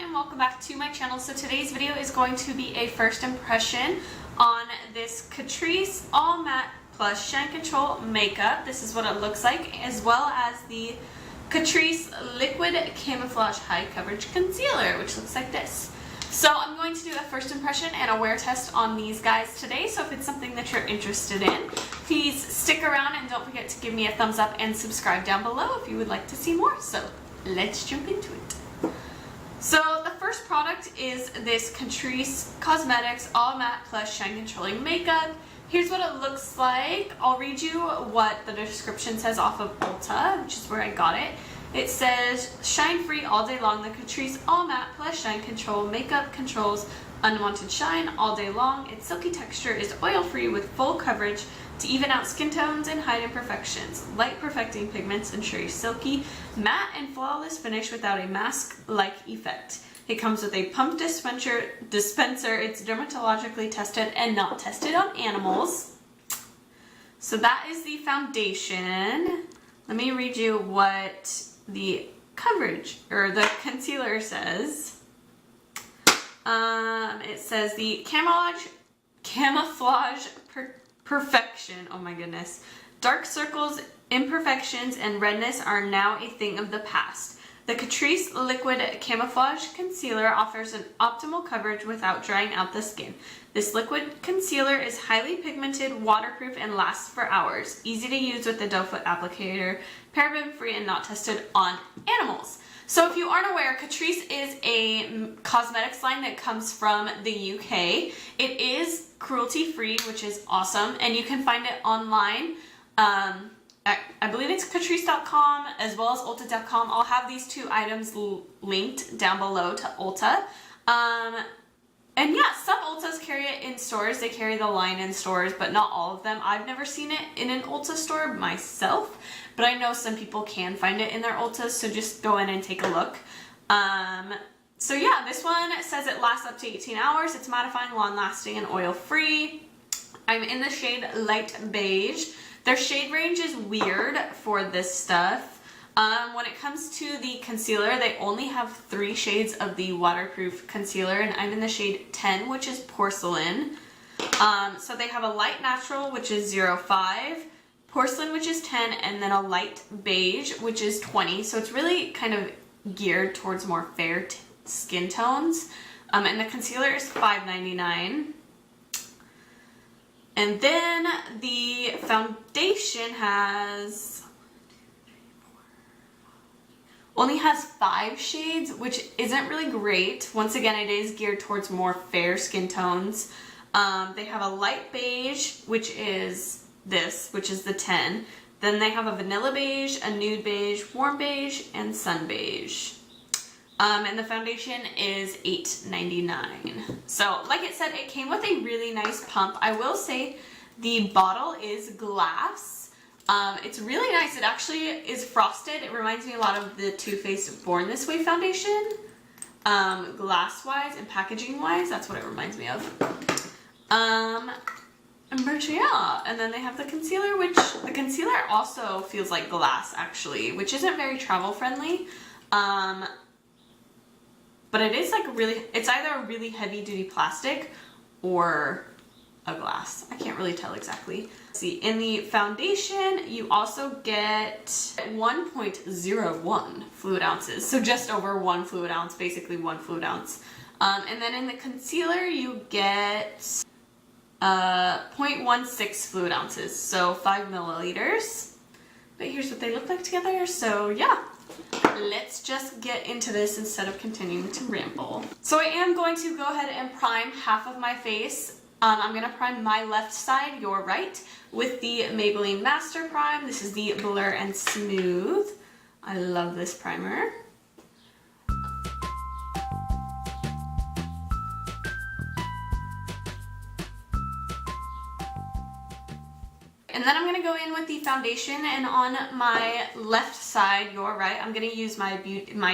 and welcome back to my channel. So today's video is going to be a first impression on this Catrice All Matte Plus Shine Control makeup. This is what it looks like, as well as the Catrice Liquid Camouflage High Coverage Concealer, which looks like this. So I'm going to do a first impression and a wear test on these guys today, so if it's something that you're interested in, please stick around and don't forget to give me a thumbs up and subscribe down below if you would like to see more. So let's jump into it. So the first product is this Catrice Cosmetics All Matte Plus Shine Controlling Makeup. Here's what it looks like. I'll read you what the description says off of Ulta, which is where I got it. It says, shine free all day long, the Catrice All Matte Plus Shine Control Makeup controls unwanted shine all day long. Its silky texture is oil free with full coverage to even out skin tones and hide imperfections. Light perfecting pigments ensure a silky, matte, and flawless finish without a mask-like effect. It comes with a pump dispenser. It's dermatologically tested and not tested on animals. So that is the foundation. Let me read you what the coverage or the concealer says. It says the camouflage perfection. Oh my goodness. Dark circles, imperfections, and redness are now a thing of the past. The Catrice Liquid Camouflage Concealer offers an optimal coverage without drying out the skin. This liquid concealer is highly pigmented, waterproof, and lasts for hours. Easy to use with the doe foot applicator, paraben-free, and not tested on animals. So if you aren't aware, Catrice is a cosmetics line that comes from the UK. It is cruelty-free, which is awesome, and you can find it online. I believe it's Catrice.com as well as Ulta.com. I'll have these two items linked down below to Ulta. And yeah, some Ultas carry it in stores. They carry the line in stores, but not all of them. I've never seen it in an Ulta store myself, but I know some people can find it in their Ultas, so just go in and take a look. So yeah, this one says it lasts up to 18 hours. It's mattifying, long-lasting, and oil-free. I'm in the shade Light Beige. Their shade range is weird for this stuff. When it comes to the concealer, they only have 3 shades of the waterproof concealer, and I'm in the shade 10, which is Porcelain. So they have a light natural, which is 05, Porcelain, which is 10, and then a light beige, which is 20. So it's really kind of geared towards more fair skin tones. And the concealer is $5.99. And then the foundation only has 5 shades, which isn't really great. Once again, it is geared towards more fair skin tones. They have a light beige, which is this, which is the 10. Then they have a vanilla beige, a nude beige, warm beige, and sun beige. And the foundation is $8.99. So, like it said, it came with a really nice pump. I will say the bottle is glass. It's really nice. It actually is frosted. It reminds me a lot of the Too Faced Born This Way foundation. Glass-wise and packaging-wise, that's what it reminds me of. But yeah, and then they have the concealer, which the concealer also feels like glass, actually, which isn't very travel-friendly. But it is like it's either a really heavy duty plastic or a glass. I can't really tell exactly. See, in the foundation, you also get 1.01 fluid ounces. So just over 1 fluid ounce, basically 1 fluid ounce. And then in the concealer, you get 0.16 fluid ounces. So 5 milliliters. But here's what they look like together. So yeah. Let's just get into this instead of continuing to ramble. So I am going to go ahead and prime half of my face. I'm going to prime my left side, your right, with the Maybelline Master Prime. This is the Blur and Smooth. I love this primer. And then I'm going to go in with the foundation, and on my left side, your right, I'm going to use my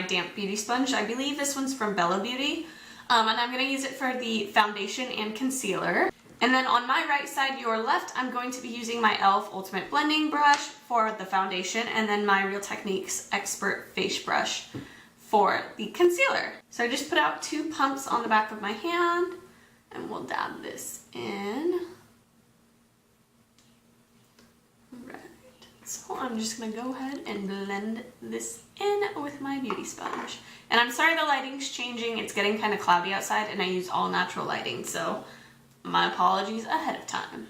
damp beauty sponge. I believe this one's from Bella Beauty. And I'm going to use it for the foundation and concealer. And then on my right side, your left, I'm going to be using my e.l.f. Ultimate Blending Brush for the foundation, and then my Real Techniques Expert Face Brush for the concealer. So I just put out 2 pumps on the back of my hand, and we'll dab this in. Right. So I'm just gonna go ahead and blend this in with my beauty sponge. And I'm sorry the lighting's changing. It's getting kind of cloudy outside, and I use all natural lighting, so my apologies ahead of time.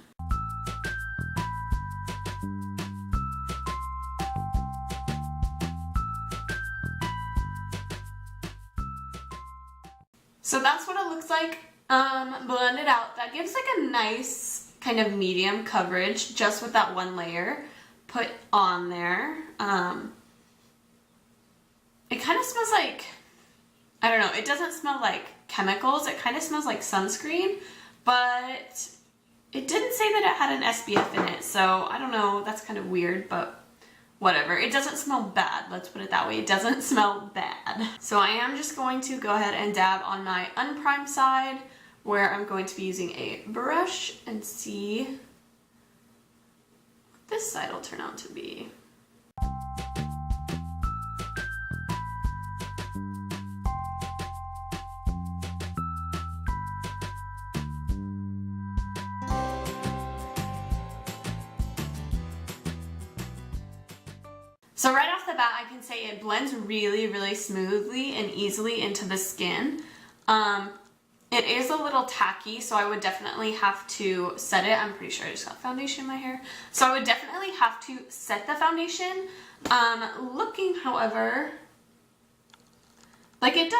So that's what it looks like blended out. That gives like a nice kind of medium coverage just with that one layer put on there. It kind of smells like, I don't know, it doesn't smell like chemicals. It kind of smells like sunscreen, but it didn't say that it had an SPF in it, so I don't know, that's kind of weird, but whatever. It doesn't smell bad, let's put it that way. It doesn't smell bad. So I am just going to go ahead and dab on my unprimed side, where I'm going to be using a brush, and see what this side will turn out to be. So right off the bat, I can say it blends really, really smoothly and easily into the skin. It is a little tacky, so I would definitely have to set it. I'm pretty sure I just got foundation in my hair. So I would definitely have to set the foundation. Looking, however, like it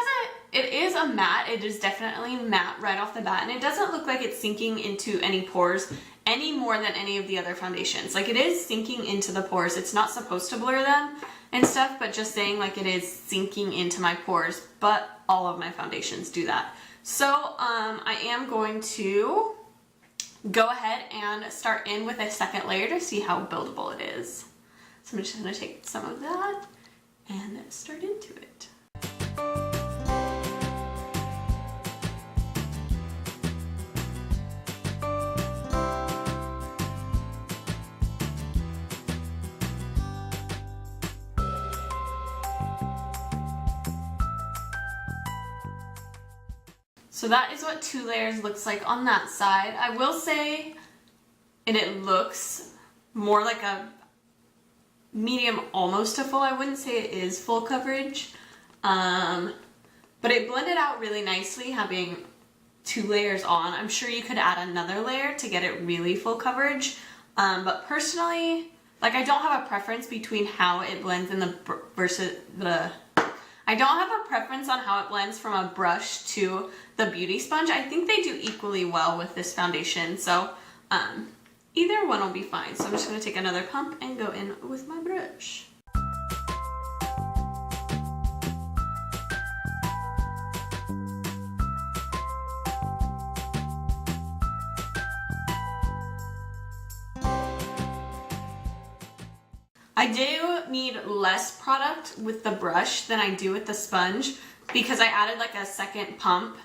is a matte. It is definitely matte right off the bat, and it doesn't look like it's sinking into any pores any more than any of the other foundations. Like it is sinking into the pores. It's not supposed to blur them and stuff, but just saying, like, it is sinking into my pores, but all of my foundations do that. So I am going to go ahead and start in with a second layer to see how buildable it is. So I'm just gonna take some of that and start into it. So that is what 2 layers looks like on that side. I will say, and it looks more like a medium, almost a full. I wouldn't say it is full coverage, but it blended out really nicely having 2 layers on. I'm sure you could add another layer to get it really full coverage, but personally, like, I don't have a preference between how it blends in I don't have a preference on how it blends from a brush to the beauty sponge. I think they do equally well with this foundation, so either one will be fine. So I'm just going to take another pump and go in with my brush. I do need less product with the brush than I do with the sponge, because I added like a second pump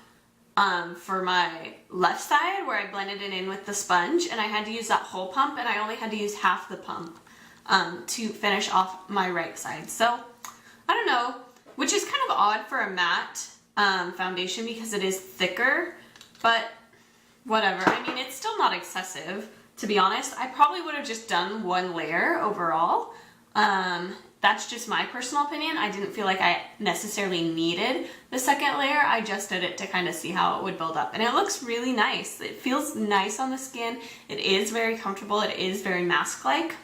for my left side where I blended it in with the sponge, and I had to use that whole pump, and I only had to use half the pump to finish off my right side. So I don't know, which is kind of odd for a matte foundation because it is thicker, but whatever. I mean, it's still not excessive, to be honest. I probably would have just done 1 layer overall. That's just my personal opinion. I didn't feel like I necessarily needed the second layer. I just did it to kind of see how it would build up. And it looks really nice. It feels nice on the skin. It is very comfortable. It is very mask-like.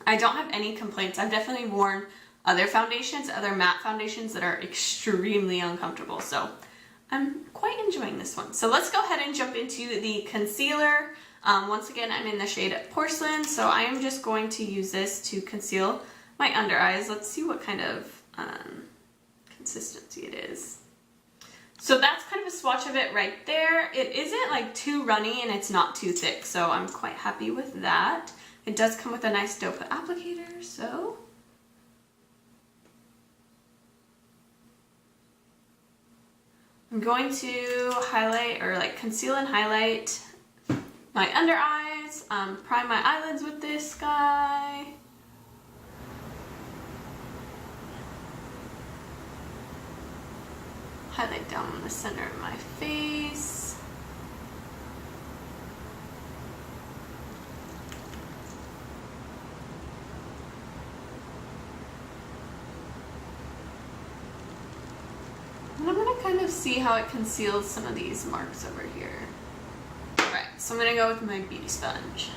I don't have any complaints. I've definitely worn other foundations, other matte foundations that are extremely uncomfortable. So I'm quite enjoying this one. So let's go ahead and jump into the concealer. Once again, I'm in the shade Porcelain, so I am just going to use this to conceal my under eyes. Let's see what kind of consistency it is. So that's kind of a swatch of it right there. It isn't like too runny and it's not too thick, so I'm quite happy with that. It does come with a nice doe foot applicator, so I'm going to highlight, or like conceal and highlight, my under eyes, prime my eyelids with this guy. highlight down in the center of my face. And I'm going to kind of see how it conceals some of these marks over here. Alright, so I'm going to go with my beauty sponge.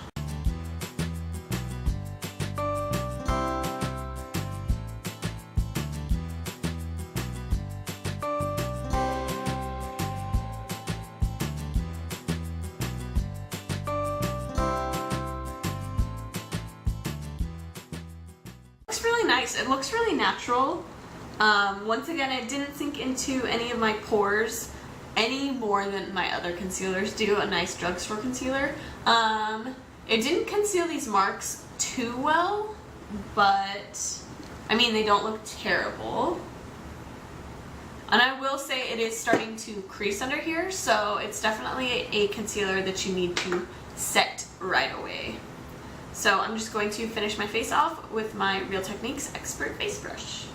Really nice. It looks really natural. Once again, it didn't sink into any of my pores any more than my other concealers do, a nice drugstore concealer. It didn't conceal these marks too well, but I mean, they don't look terrible. And I will say it is starting to crease under here, so it's definitely a concealer that you need to set right away. So I'm just going to finish my face off with my Real Techniques Expert Face Brush.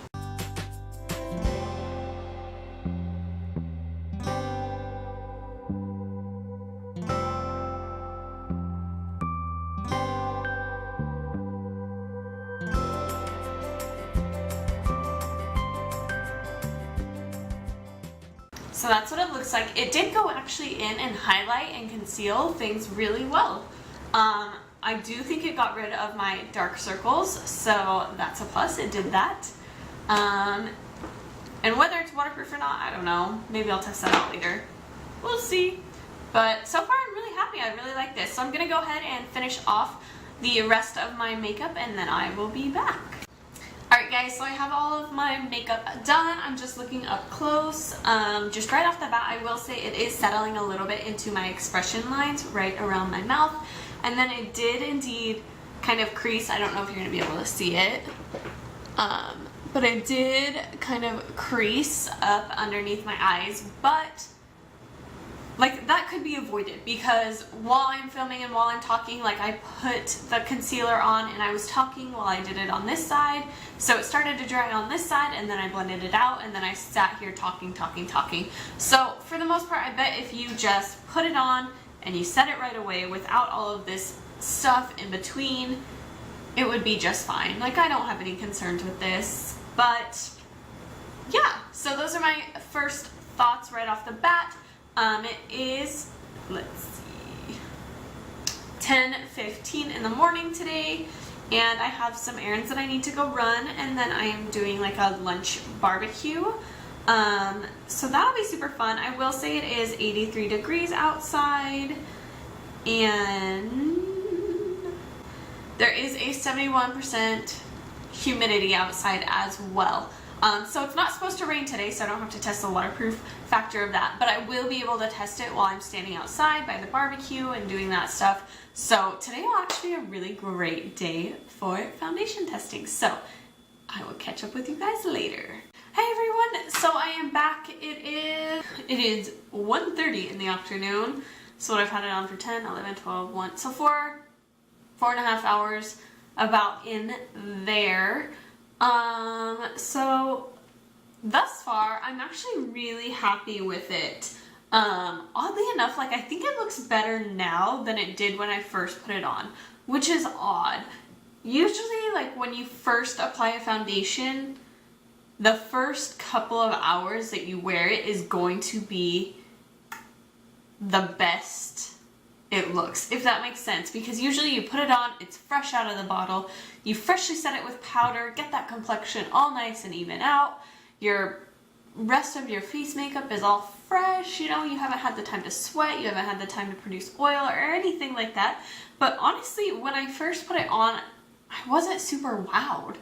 So that's what it looks like. It did go actually in and highlight and conceal things really well. I do think it got rid of my dark circles, so that's a plus. It did that. And whether it's waterproof or not, I don't know. Maybe I'll test that out later. We'll see. But so far I'm really happy. I really like this. So I'm going to go ahead and finish off the rest of my makeup and then I will be back. Alright guys, so I have all of my makeup done. I'm just looking up close. Just right off the bat, I will say it is settling a little bit into my expression lines right around my mouth. And then it did indeed kind of crease. I don't know if you're going to be able to see it. But it did kind of crease up underneath my eyes. But like that could be avoided because while I'm filming and while I'm talking, like I put the concealer on and I was talking while I did it on this side. So it started to dry on this side and then I blended it out and then I sat here talking. So for the most part, I bet if you just put it on and you set it right away without all of this stuff in between, it would be just fine. Like I don't have any concerns with this, but yeah, so those are my first thoughts right off the bat. It is, let's see, 10:15 in the morning today, and I have some errands that I need to go run, and then I am doing like a lunch barbecue. So that'll be super fun. I will say it is 83 degrees outside, and there is a 71% humidity outside as well. So it's not supposed to rain today, so I don't have to test the waterproof factor of that, but I will be able to test it while I'm standing outside by the barbecue and doing that stuff. So today will actually be a really great day for foundation testing. So I will catch up with you guys later. Hey everyone, so I am back. It is 1:30 in the afternoon. So I've had it on for 10, 11, 12, 1, so 4.5 hours about in there. So thus far, I'm actually really happy with it. Oddly enough, like I think it looks better now than it did when I first put it on, which is odd. Usually, like when you first apply a foundation, the first couple of hours that you wear it is going to be the best it looks, if that makes sense, because usually you put it on, it's fresh out of the bottle, you freshly set it with powder, get that complexion all nice and even out, your rest of your face makeup is all fresh, you know, you haven't had the time to sweat, you haven't had the time to produce oil or anything like that. But honestly, when I first put it on, I wasn't super wowed,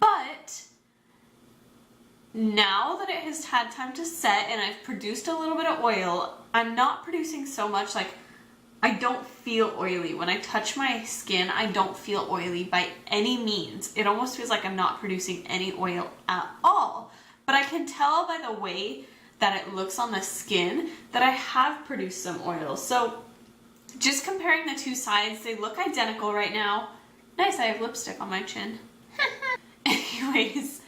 but now that it has had time to set and I've produced a little bit of oil, I'm not producing so much, like I don't feel oily. When I touch my skin, I don't feel oily by any means. It almost feels like I'm not producing any oil at all. But I can tell by the way that it looks on the skin that I have produced some oil. So just comparing the two sides, they look identical right now. Nice, I have lipstick on my chin. Anyways,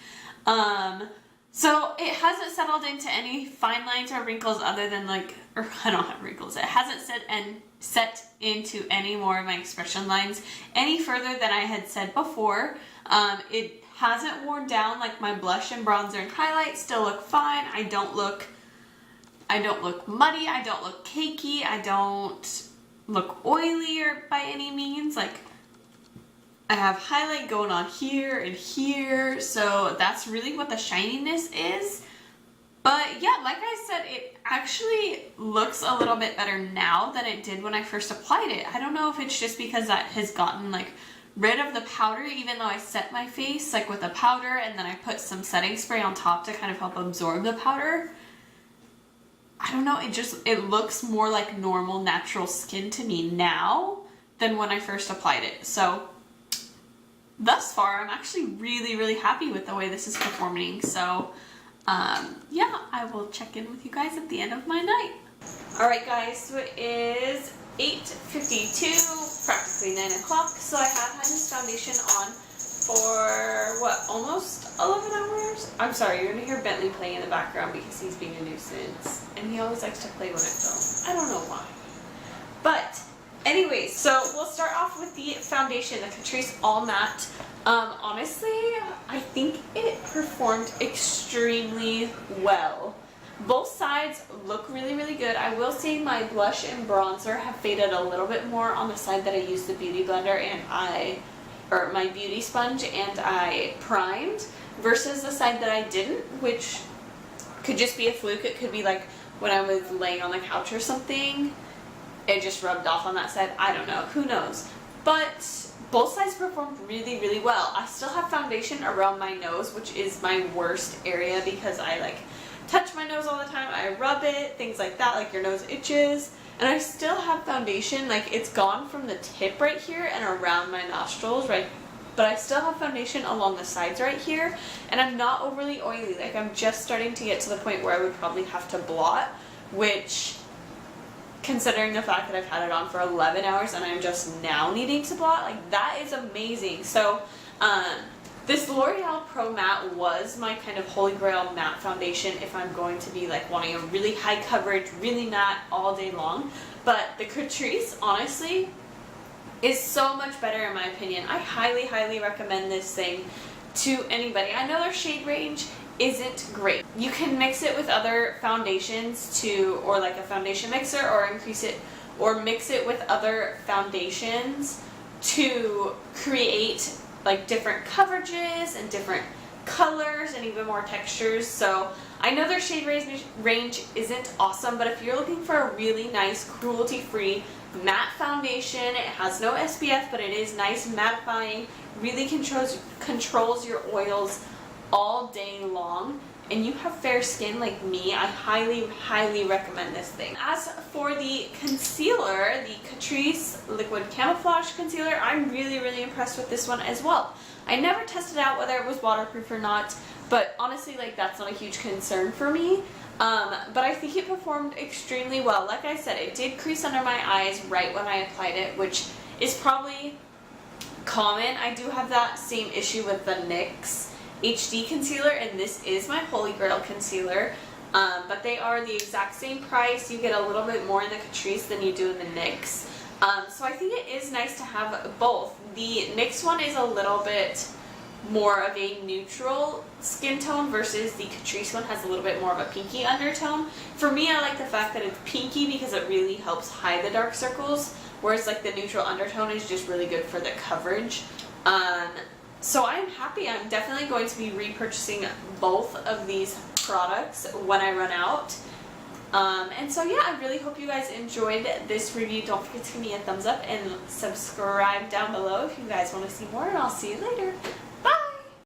So it hasn't settled into any fine lines or wrinkles other than like, or I don't have wrinkles. It hasn't set into any more of my expression lines any further than I had said before. It hasn't worn down. Like my blush and bronzer and highlight still look fine. I don't look muddy. I don't look cakey. I don't look oily or by any means. Like I have highlight going on here and here, so that's really what the shininess is. But yeah, like I said, it actually looks a little bit better now than it did when I first applied it. I don't know if it's just because that has gotten like rid of the powder, even though I set my face like with a powder and then I put some setting spray on top to kind of help absorb the powder. I don't know, it looks more like normal natural skin to me now than when I first applied it. So thus far, I'm actually really, really happy with the way this is performing. So, yeah, I will check in with you guys at the end of my night. Alright guys, so it is 8:52, practically 9 o'clock. So I have had this foundation on for, what, almost 11 hours? I'm sorry, you're going to hear Bentley playing in the background because he's being a nuisance. And he always likes to play when I film. I don't know why. But anyways, so we'll start off with the foundation, the Catrice All Matte. Honestly, I think it performed extremely well. Both sides look really, really good. I will say my blush and bronzer have faded a little bit more on the side that I used the beauty blender and my beauty sponge and I primed versus the side that I didn't, which could just be a fluke. It could be like when I was laying on the couch or something, it just rubbed off on that side. I don't know. Who knows? But both sides performed really, really well. I still have foundation around my nose, which is my worst area because I like touch my nose all the time. I rub it, things like that, like your nose itches. And I still have foundation, like it's gone from the tip right here and around my nostrils, right? But I still have foundation along the sides right here. And I'm not overly oily. Like I'm just starting to get to the point where I would probably have to blot, which, considering the fact that I've had it on for 11 hours and I'm just now needing to blot, like that is amazing. So this L'Oreal Pro Matte was my kind of holy grail matte foundation if I'm going to be like wanting a really high coverage, really matte all day long. But the Catrice, honestly, is so much better in my opinion. I highly, highly recommend this thing to anybody. I know their shade range isn't great. You can mix it with other foundations or like a foundation mixer, or mix it with other foundations to create like different coverages and different colors and even more textures. So I know their shade range isn't awesome, but if you're looking for a really nice cruelty-free matte foundation, it has no SPF, but it is nice mattifying, really controls your oils all day long, and you have fair skin like me, I highly, highly recommend this thing. As for the concealer, the Catrice Liquid Camouflage Concealer, I'm really, really impressed with this one as well. I never tested out whether it was waterproof or not, but honestly, like that's not a huge concern for me. But I think it performed extremely well. Like I said, it did crease under my eyes right when I applied it, which is probably common. I do have that same issue with the NYX HD concealer, and this is my holy grail concealer, but they are the exact same price. You get a little bit more in the Catrice than you do in the NYX, so I think it is nice to have both. The NYX one is a little bit more of a neutral skin tone versus the Catrice one has a little bit more of a pinky undertone. For me, I like the fact that it's pinky because it really helps hide the dark circles, whereas like the neutral undertone is just really good for the coverage. So I'm happy. I'm definitely going to be repurchasing both of these products when I run out. And so yeah, I really hope you guys enjoyed this review. Don't forget to give me a thumbs up and subscribe down below if you guys want to see more, and I'll see you later.